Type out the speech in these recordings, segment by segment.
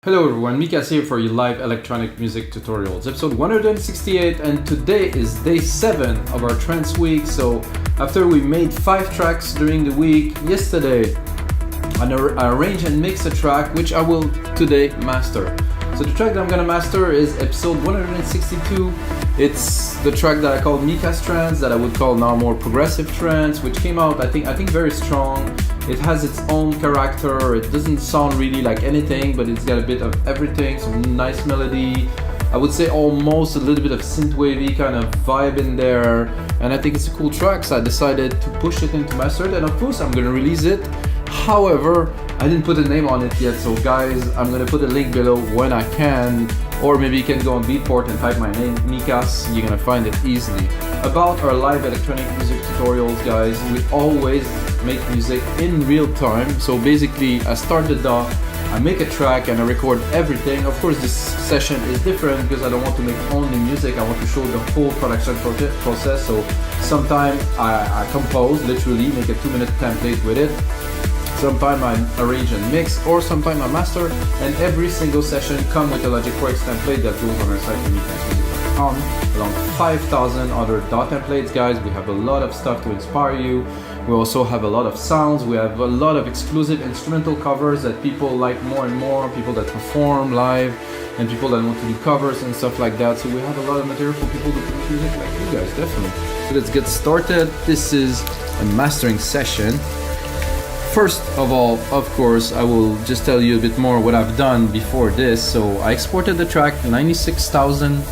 Hello everyone, Mikas here for your live electronic music tutorials, episode 168, and today is day 7 of our trance week. So after we made 5 tracks during the week, yesterday I arranged and mixed a track which I will today master. So the track that I'm gonna master is episode 162. It's the track that I call Mikas Trance, that I would call now more progressive trance, which came out I think very strong. It has its own character. It doesn't sound really like anything, but it's got a bit of everything, some nice melody. I would say almost a little bit of synthwavy kind of vibe in there, and I think it's a cool track, so I decided to push it into master it, and of course I'm gonna release it. However, I didn't put a name on it yet, so guys, I'm gonna put a link below when I can, or maybe you can go on Beatport and type my name, Mikas, you're gonna find it easily. About our live electronic music tutorials, guys, we always make music in real time. So basically, I start the DAW, I make a track, and I record everything. Of course, this session is different because I don't want to make only music, I want to show the whole production process. So sometimes I compose, literally make a 2-minute template with it. Sometimes I arrange and mix, or sometimes I master, and every single session comes with a Logic Works template that goes on our site, mikasmusic.com, along 5,000 other DAW templates, guys. We have a lot of stuff to inspire you. We also have a lot of sounds. We have a lot of exclusive instrumental covers that people like more and more, people that perform live, and people that want to do covers and stuff like that. So we have a lot of material for people to produce music like you guys, definitely. So let's get started. This is a mastering session. First of all, of course, I will just tell you a bit more what I've done before this. So I exported the track 96,000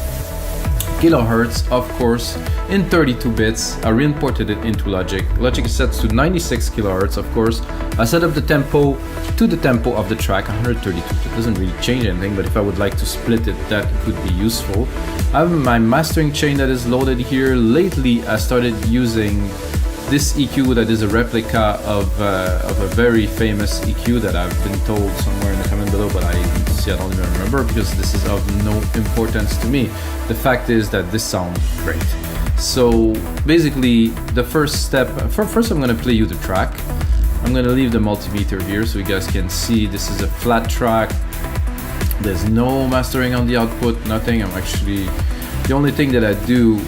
kilohertz, of course, in 32 bits. I re-imported it into Logic. Logic is set to 96 kilohertz, of course. I set up the tempo to the tempo of the track, 132. It doesn't really change anything, but if I would like to split it, that could be useful. I have my mastering chain that is loaded here. Lately, I started using this EQ that is a replica of a very famous EQ that I've been told somewhere in the comment below, but I don't even remember because this is of no importance to me. The fact is that this sounds great. So basically, the first step, first I'm going to play you the track. I'm going to leave the multimeter here so you guys can see this is a flat track. There's no mastering on the output, nothing. The only thing that I do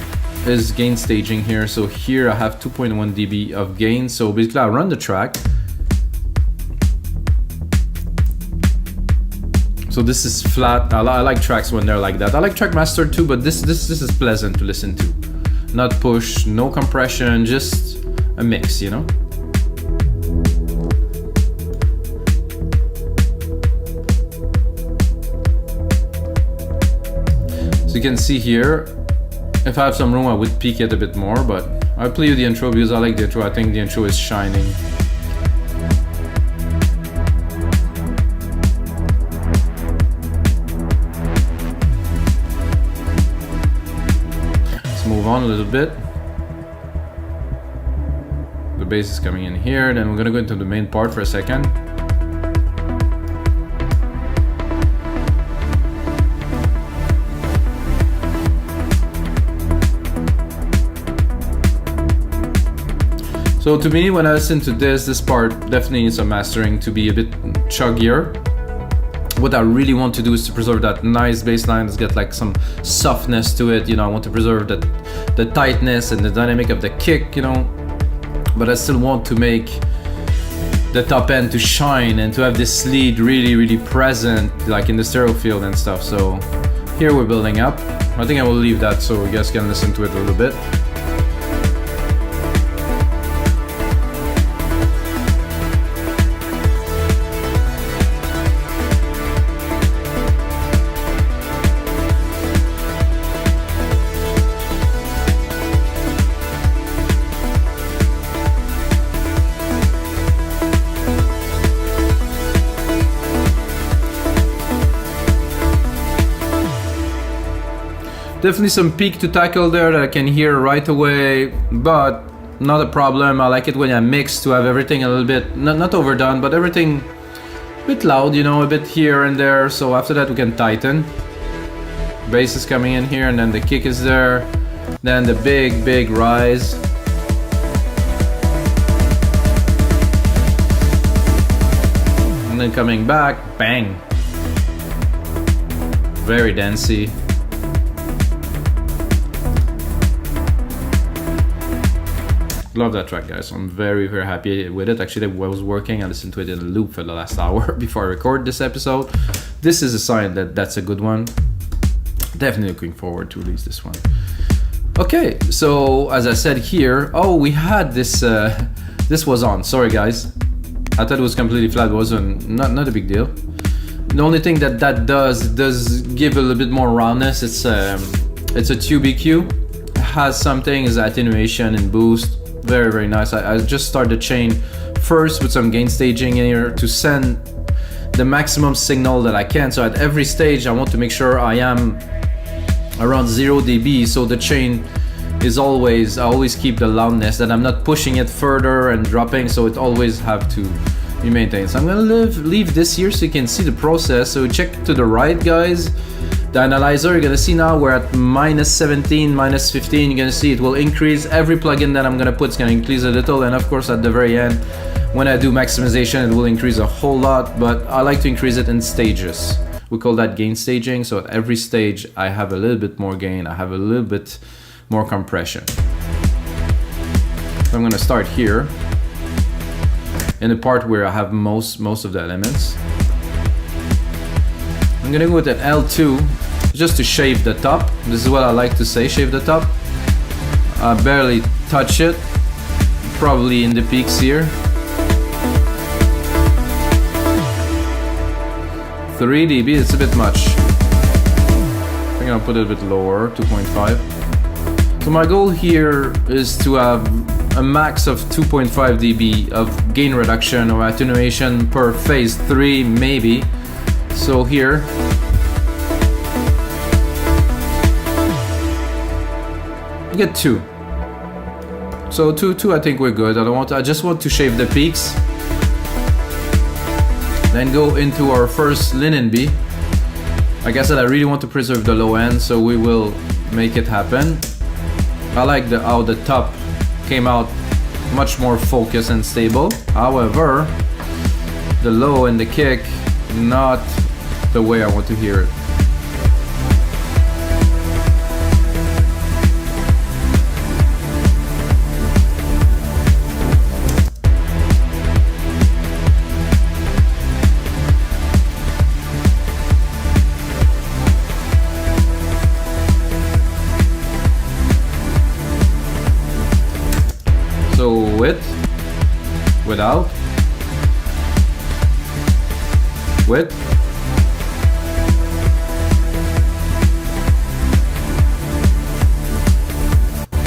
is gain staging here. So here I have 2.1 dB of gain. So basically I run the track. So this is flat. I like tracks when they're like that. I like track master too, but this is pleasant to listen to. Not push, no compression, just a mix, you know? So you can see here, if I have some room, I would peak it a bit more, but I'll play you the intro because I like the intro. I think the intro is shining. Let's move on a little bit. The bass is coming in here, then we're gonna go into the main part for a second. So to me, when I listen to this part definitely needs some mastering to be a bit chuggier. What I really want to do is to preserve that nice bass line that's got like some softness to it. You know, I want to preserve the tightness and the dynamic of the kick, you know. But I still want to make the top end to shine and to have this lead really present, like in the stereo field and stuff. So here we're building up. I think I will leave that so you guys can listen to it a little bit. Definitely some peak to tackle there that I can hear right away, but not a problem. I like it when I mix to have everything a little bit, not overdone, but everything a bit loud, you know, a bit here and there. So after that we can tighten. Bass is coming in here and then the kick is there. Then the big rise. And then coming back, bang. very dancey. Love that track, guys. I'm very, very happy with it. Actually, I was working, I listened to it in a loop for the last hour before I record this episode. This is a sign that that's a good one. Definitely looking forward to release this one. Okay, so as I said here, oh, we had this, this was on, sorry guys. I thought it was completely flat, it wasn't, not a big deal. The only thing that does give a little bit more roundness. It's a tube EQ. It has some things, attenuation and boost. Very, very nice. I just started the chain first with some gain staging in here to send the maximum signal that I can. So at every stage, I want to make sure I am around 0 dB. So the chain is always, I always keep the loudness, that I'm not pushing it further and dropping. So it always have to be maintained. So I'm gonna leave this here so you can see the process. So check to the right, guys. The analyzer, you're gonna see now we're at -17, -15. You're gonna see it will increase. Every plugin that I'm gonna put is gonna increase a little, and of course at the very end, when I do maximization, it will increase a whole lot, but I like to increase it in stages. We call that gain staging. So at every stage, I have a little bit more gain, I have a little bit more compression. So I'm gonna start here in the part where I have most of the elements. I'm gonna go with an L2 just to shave the top. This is what I like to say, shave the top. I barely touch it, probably in the peaks here. 3 dB, it's a bit much. I think I'll put it a bit lower, 2.5. So my goal here is to have a max of 2.5 dB of gain reduction or attenuation per phase 3 maybe. So here, you get 2. So 2 I think we're good. I just want to shave the peaks. Then go into our first LINMB. Like I said, I really want to preserve the low end, so we will make it happen. I like how the top came out much more focused and stable. However, the low and the kick, not the way I want to hear it. So with, without, with,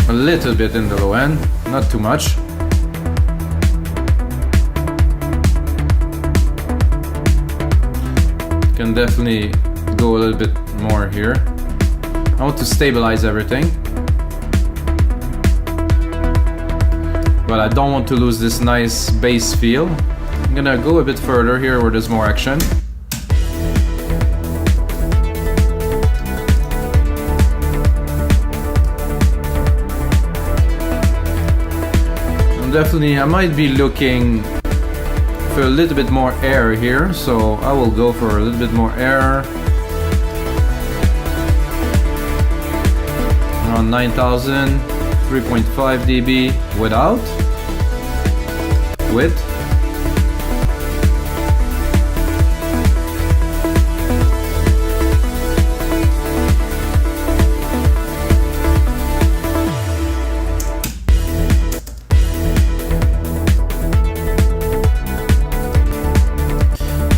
a little bit in the low end, not too much. Can definitely go a little bit more here. I want to stabilize everything, but I don't want to lose this nice bass feel. I'm gonna go a bit further here where there's more action. Definitely, I might be looking for a little bit more air here, so I will go for a little bit more air. Around 9000, 3.5 dB without, with.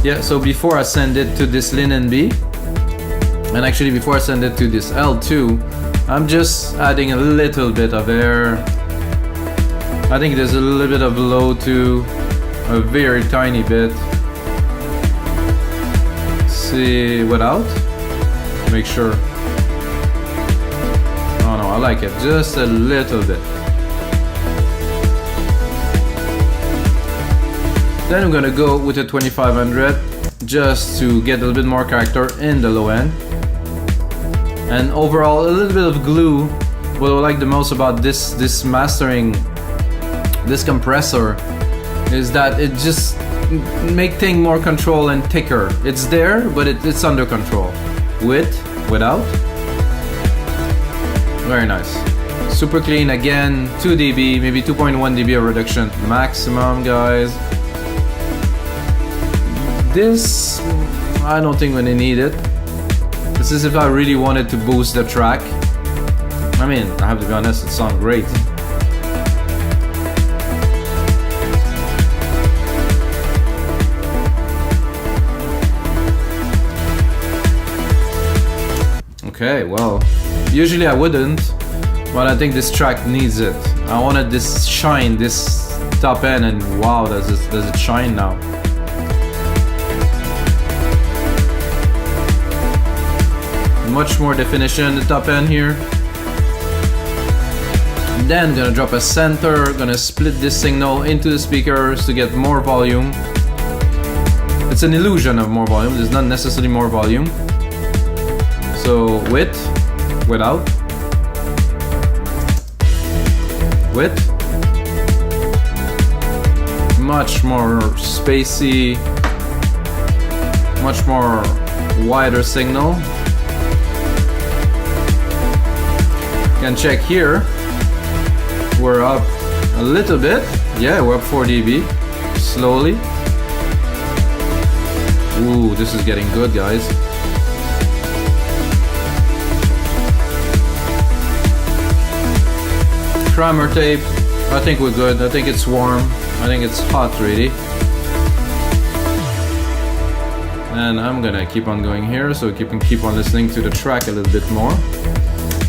Yeah, so before I send it to this LINMB, and actually before I send it to this L2, I'm just adding a little bit of air. I think there's a little bit of low too, a very tiny bit. See, without, make sure. Oh no, I like it, just a little bit. Then I'm gonna go with a 2500 just to get a little bit more character in the low end. And overall, a little bit of glue. What I like the most about this mastering, this compressor, is that it just make things more control and thicker. It's there, but it's under control. with, without. Very nice. Super clean again, 2 dB, maybe 2.1 dB of reduction maximum, guys. This, I don't think we need it. This is if I really wanted to boost the track. I mean, I have to be honest, it sounds great. Okay, well, usually I wouldn't, but I think this track needs it. I wanted this shine, this top end, and wow, does it shine now. Much more definition in the top end here. Then gonna drop a center, gonna split this signal into the speakers to get more volume. It's an illusion of more volume, there's not necessarily more volume. So with, without, with, much more spacey, much more wider signal. Can check here, we're up a little bit, yeah, we're up 4 dB, slowly. Ooh, this is getting good, guys. Primer tape, I think we're good. I think it's warm. I think it's hot really. And I'm gonna keep on going here so you can keep on listening to the track a little bit more.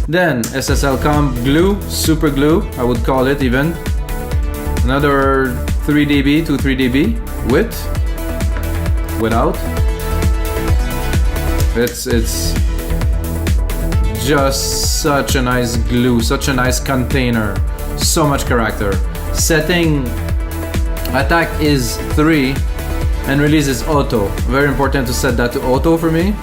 Then SSL comp glue, super glue, I would call it even. Another 3 dB to 3 dB with, without. It's just such a nice glue, such a nice container, so much character. Setting attack is 3 and release is auto. Very important to set that to auto for me.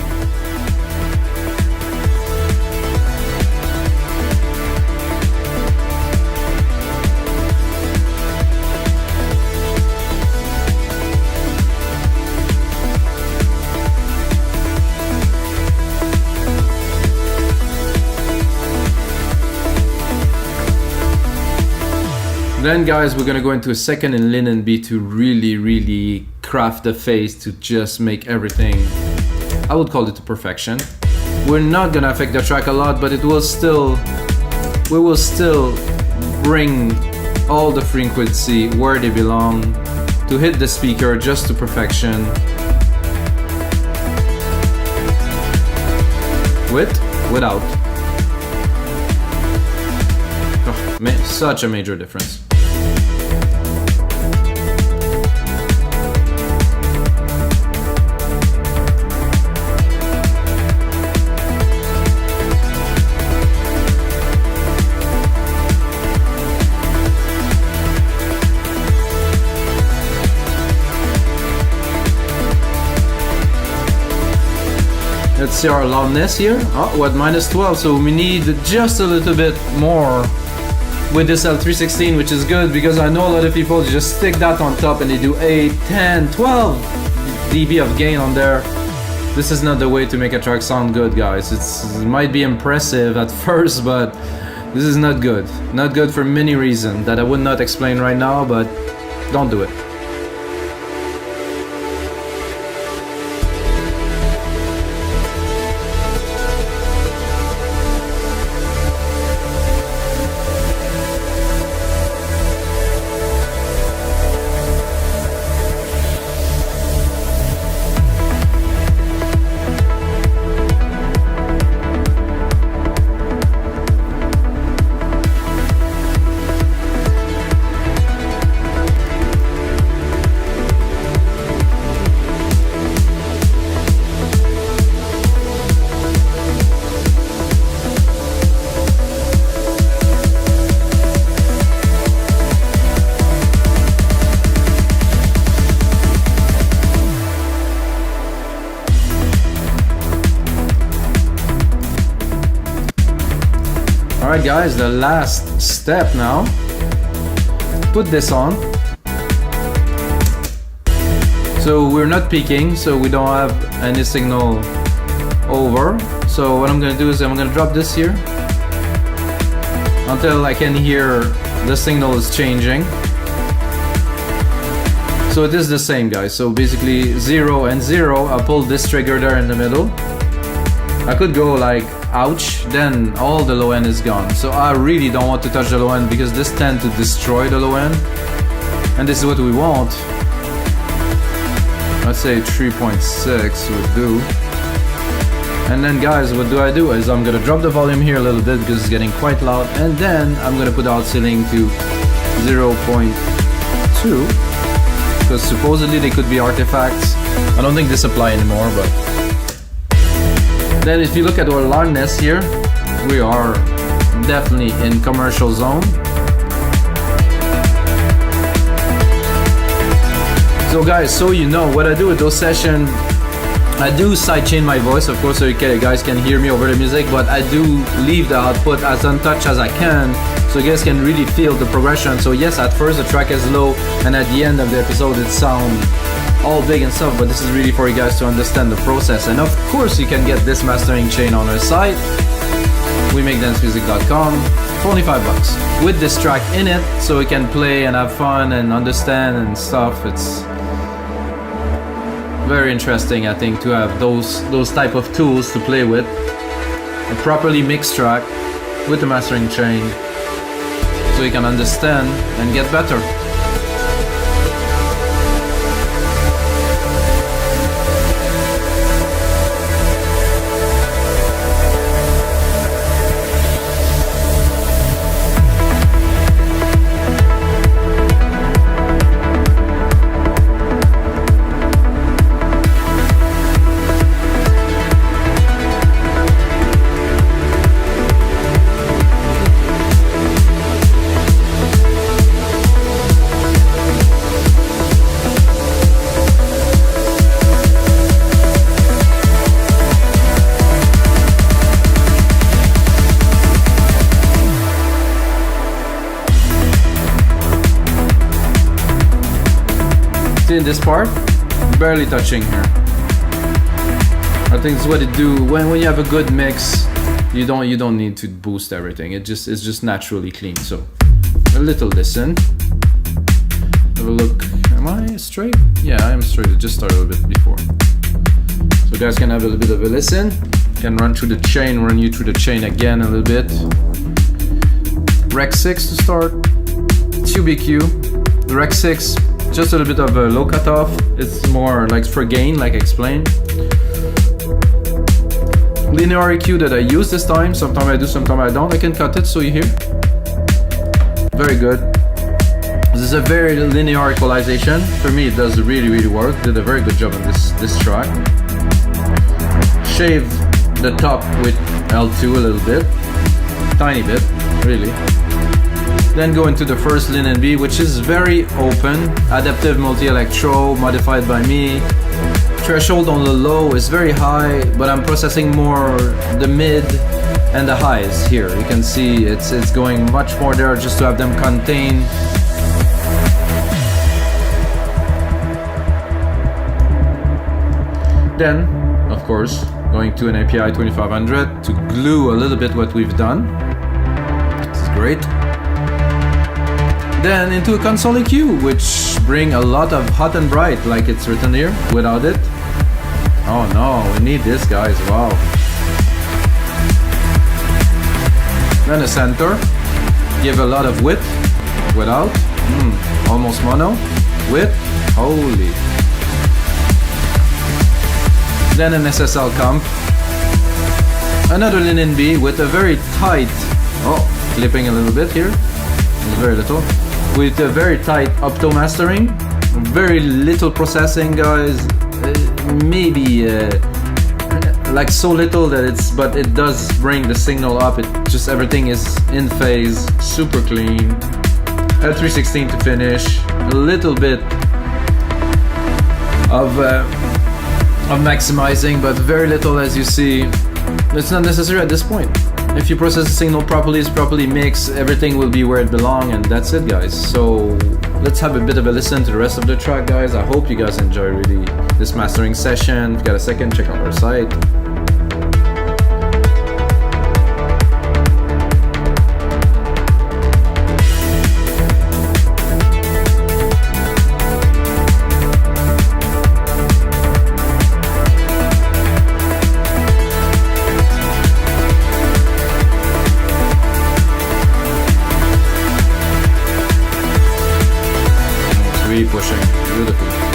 Then guys, we're gonna go into a second in LINMB to really craft the phase to just make everything, I would call it to perfection. We're not gonna affect the track a lot, but we will still bring all the frequency where they belong to hit the speaker just to perfection. With, without. Oh, such a major difference. Let's see our loudness here. Oh, we're at -12, so we need just a little bit more with this L316, which is good because I know a lot of people just stick that on top and they do 8, 10, 12 dB of gain on there. This is not the way to make a track sound good, guys. It might be impressive at first, but this is not good. Not good for many reasons that I would not explain right now, but don't do it. Alright guys, the last step now. Put this on. So we're not peaking, so we don't have any signal over. So what I'm gonna do is I'm gonna drop this here until I can hear the signal is changing. So it is the same, guys. So basically 0 and 0, I pull this trigger there in the middle. I could go like ouch, then all the low end is gone. So I really don't want to touch the low end because this tends to destroy the low end. And this is what we want. Let's say 3.6 would do. And then guys, what do? Is I'm gonna drop the volume here a little bit because it's getting quite loud, and then I'm gonna put the out ceiling to 0.2 because supposedly they could be artifacts. I don't think this apply anymore, but then if you look at our loudness here, we are definitely in commercial zone. So guys, so you know what I do with those sessions, I do sidechain my voice, of course, so you guys can hear me over the music, but I do leave the output as untouched as I can, so you guys can really feel the progression. So yes, at first the track is low, and at the end of the episode it sounds all big and stuff, but this is really for you guys to understand the process. And of course you can get this mastering chain on our site, WeMakeDanceMusic.com, for only $5 with this track in it, so we can play and have fun and understand and stuff. It's very interesting, I think, to have those type of tools to play with. A properly mixed track with the mastering chain, so you can understand and get better. See in this part, barely touching here. I think it's what it do when you have a good mix. You don't need to boost everything. It's just naturally clean. So a little listen. Have a look. Am I straight? Yeah, I am straight. It just started a little bit before. So you guys can have a little bit of a listen. Can run through the chain, run you through the chain again a little bit. Rec 6 to start. QBQ. The Rec 6. Just a little bit of a low cutoff. It's more like for gain, like I explained. Linear EQ that I use this time. Sometimes I do, sometimes I don't. I can cut it so you hear. Very good. This is a very linear equalization. For me, it does really work. Did a very good job on this track. Shave the top with L2 a little bit. Tiny bit, really. Then go into the first LINMB, which is very open, adaptive multi-electro, modified by me. Threshold on the low is very high, but I'm processing more the mid and the highs here. You can see it's going much more there just to have them contained. Then, of course, going to an API 2500 to glue a little bit what we've done. This is great. Then into a console EQ, which bring a lot of hot and bright, like it's written here. Without it, oh no, we need this, guys. Wow. Then a center, give a lot of width. Without, almost mono. Width, holy. Then an SSL comp. Another LINMB with a very tight, clipping a little bit here. It's very little. With a very tight opto mastering, very little processing, guys. Maybe like so little that but it does bring the signal up. It just everything is in phase, super clean. L316 to finish. A little bit of maximizing, but very little, as you see. It's not necessary at this point. If you process the signal properly, it's properly mixed, everything will be where it belongs, and that's it, guys. So let's have a bit of a listen to the rest of the track, guys. I hope you guys enjoy really this mastering session. If you got a second, check out our site. pushing. Beautiful.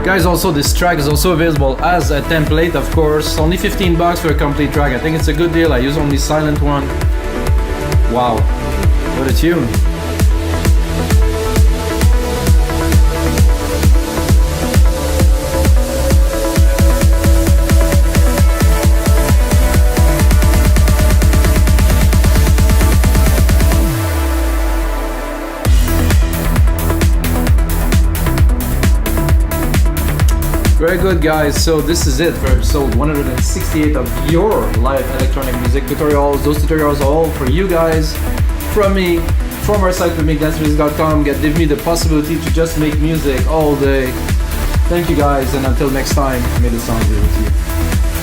Guys, also this track is also available as a template, of course. Only $15 for a complete track. I think it's a good deal. I use only silent one. Wow, what a tune. Very good, guys. So this is it for episode 168 of your live electronic music tutorials. Those tutorials are all for you guys, from me, from our site, makedancemusic.com. Give me the possibility to just make music all day. Thank you, guys, and until next time, may the sound be with you.